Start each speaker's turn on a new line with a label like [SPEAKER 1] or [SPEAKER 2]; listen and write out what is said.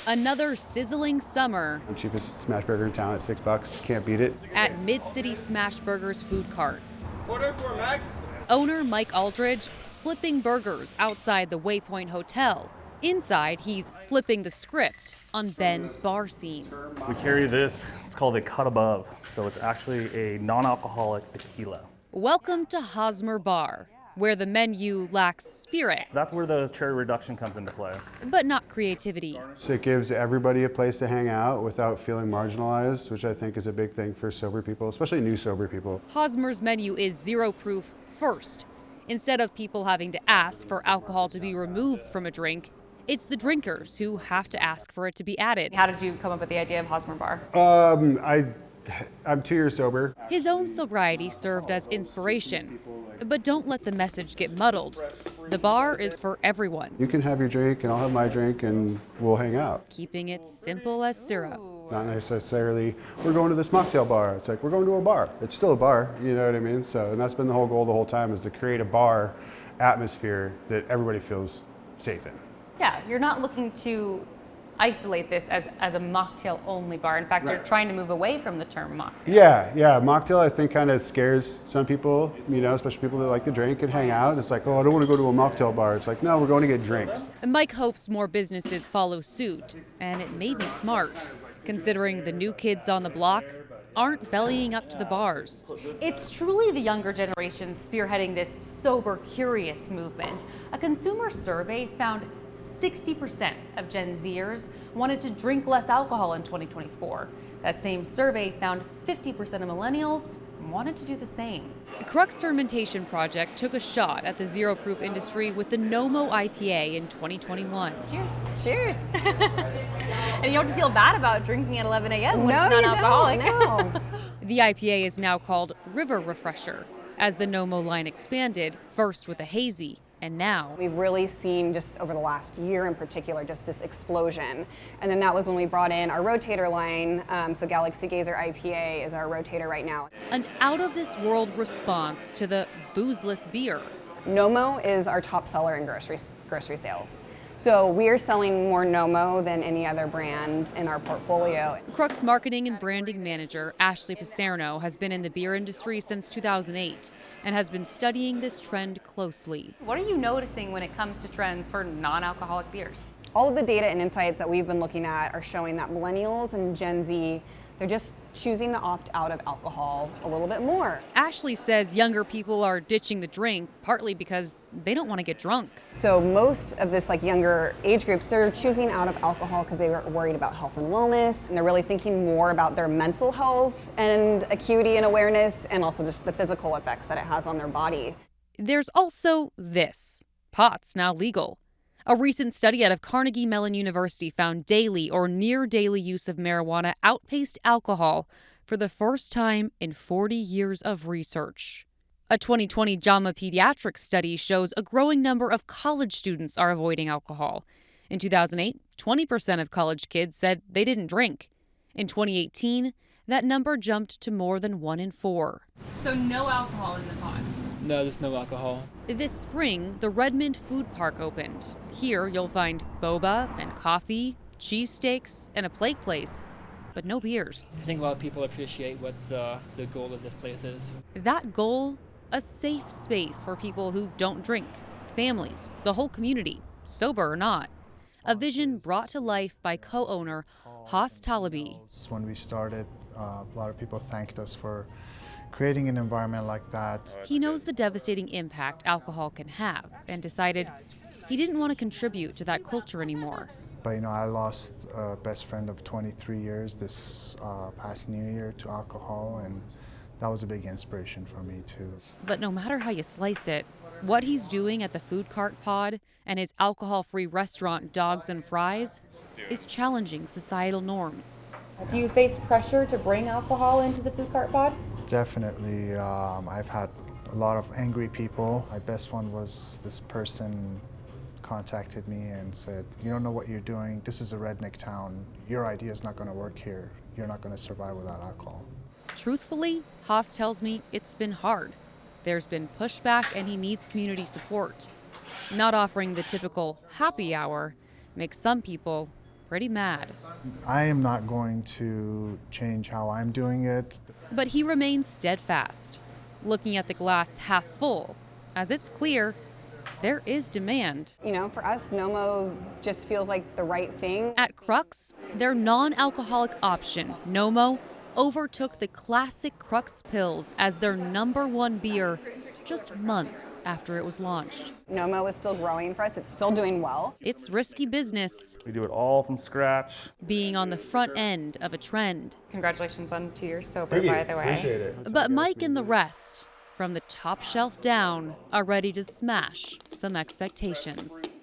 [SPEAKER 1] Another sizzling summer
[SPEAKER 2] Cheapest smash burger in town at $6. Can't beat it.
[SPEAKER 1] at Mid-City Smash Burgers food cart.
[SPEAKER 3] Order for Max.
[SPEAKER 1] Owner Mike Aldridge flipping burgers outside the Waypoint Hotel. Inside, he's flipping the script on Ben's bar scene.
[SPEAKER 4] We carry this, it's called a cut above. So it's actually a non-alcoholic tequila.
[SPEAKER 1] Welcome to Hosmer Bar, where the menu lacks spirit,
[SPEAKER 4] That's where the cherry reduction comes into play.
[SPEAKER 1] but not creativity.
[SPEAKER 2] So it gives everybody a place to hang out without feeling marginalized, which I think is a big thing for sober people, especially new sober people.
[SPEAKER 1] Hosmer's menu is zero proof first. Instead of people having to ask for alcohol to be removed from a drink, it's the drinkers who have to ask for it to be added.
[SPEAKER 5] How did you come up with the idea of Hosmer Bar?
[SPEAKER 2] I'm 2 years sober.
[SPEAKER 1] His own sobriety served as inspiration. But don't let the message get muddled. The bar is for everyone,
[SPEAKER 2] You can have your drink and I'll have my drink and we'll hang out.
[SPEAKER 1] keeping it simple as syrup.
[SPEAKER 2] Not necessarily, we're going to this mocktail bar. It's like, we're going to a bar. It's still a bar, you know what I mean? So, and that's been the whole goal the whole time, is to create a bar atmosphere that everybody feels safe in.
[SPEAKER 5] Yeah, you're not looking to isolate this as a mocktail only bar. In fact, you're trying to move away from the term mocktail.
[SPEAKER 2] Yeah, mocktail I think kind of scares some people, you know, especially people that like to drink and hang out. It's like, oh, I don't want to go to a mocktail bar. It's like, no, we're going to get drinks.
[SPEAKER 1] Mike hopes more businesses follow suit, and it may be smart, considering the new kids on the block aren't bellying up to the bars.
[SPEAKER 5] It's truly the younger generation spearheading this sober curious movement. A consumer survey found 60% of Gen Zers wanted to drink less alcohol in 2024. That same survey found 50% of millennials wanted to do the same.
[SPEAKER 1] The Crux Fermentation Project took a shot at the zero proof industry with the Nomo IPA in 2021.
[SPEAKER 5] Cheers.
[SPEAKER 6] Cheers.
[SPEAKER 5] And you don't have to feel bad about drinking at 11 a.m. when
[SPEAKER 6] No,
[SPEAKER 5] it's
[SPEAKER 6] you
[SPEAKER 5] non-alcoholic.
[SPEAKER 6] don't. No.
[SPEAKER 1] The IPA is now called River Refresher, as the Nomo line expanded, first with a hazy, and now
[SPEAKER 6] We've really seen just over the last year in particular, just this explosion. And then that was when we brought in our rotator line. So Galaxy Gazer IPA is our rotator right now.
[SPEAKER 1] an out-of-this-world response to the boozeless beer.
[SPEAKER 6] Nomo is our top seller in grocery sales. So we are selling more Nomo than any other brand in our portfolio.
[SPEAKER 1] Crux marketing and branding manager Ashley Paserno has been in the beer industry since 2008 and has been studying this trend closely.
[SPEAKER 5] What are you noticing when it comes to trends for non-alcoholic beers?
[SPEAKER 6] All of the data and insights that we've been looking at are showing that millennials and Gen Z, they're just choosing to opt out of alcohol a little bit more.
[SPEAKER 1] Ashley says younger people are ditching the drink partly because they don't want to get drunk.
[SPEAKER 6] So most of this younger age groups, they're choosing out of alcohol because they were worried about health and wellness, and they're really thinking more about their mental health and acuity and awareness, and also just the physical effects that it has on their body.
[SPEAKER 1] There's also this. Pot's now legal. A recent study out of Carnegie Mellon University found daily or near daily use of marijuana outpaced alcohol for the first time in 40 years of research. A 2020 JAMA Pediatrics study shows a growing number of college students are avoiding alcohol. In 2008, 20% of college kids said they didn't drink. In 2018, that number jumped to more than 1 in 4.
[SPEAKER 5] So no alcohol in the pod.
[SPEAKER 7] No, there's no alcohol.
[SPEAKER 1] This spring, the Redmond Food Park opened. Here, you'll find boba and coffee, cheesesteaks, and a plate place, but no beers.
[SPEAKER 7] I think a lot of people appreciate what the goal of this place is.
[SPEAKER 1] That goal, a safe space for people who don't drink, families, the whole community, sober or not. A vision brought to life by co-owner Haas Talabi.
[SPEAKER 8] When we started, a lot of people thanked us for creating an environment like that.
[SPEAKER 1] He knows the devastating impact alcohol can have and decided he didn't want to contribute to that culture anymore.
[SPEAKER 8] But I lost a best friend of 23 years this past New Year to alcohol, and that was a big inspiration for me too.
[SPEAKER 1] But no matter how you slice it, what he's doing at the Food Cart Pod and his alcohol-free restaurant Dogs and Fries is challenging societal norms.
[SPEAKER 5] Do you face pressure to bring alcohol into the food cart pod?
[SPEAKER 8] Definitely, I've had a lot of angry people. My best one was this person contacted me and said, "You don't know what you're doing. This is a redneck town. Your idea is not going to work here. You're not going to survive without alcohol."
[SPEAKER 1] Truthfully, Haas tells me it's been hard. There's been pushback and he needs community support. Not offering the typical happy hour makes some people pretty mad.
[SPEAKER 8] I am not going to change how I'm doing it.
[SPEAKER 1] But he remains steadfast, looking at the glass half full, as it's clear there is demand.
[SPEAKER 6] You know, for us, Nomo just feels like the right thing.
[SPEAKER 1] At Crux, their non-alcoholic option, Nomo, overtook the classic Crux Pils as their #1 beer just months after it was launched.
[SPEAKER 6] Nomo is still growing for us. It's still doing well.
[SPEAKER 1] It's risky business,
[SPEAKER 4] We do it all from scratch.
[SPEAKER 1] being on the front end of a trend.
[SPEAKER 5] Congratulations on 2 years sober, by the way.
[SPEAKER 2] Appreciate it.
[SPEAKER 1] But Mike and the rest, from the top shelf down, are ready to smash some expectations.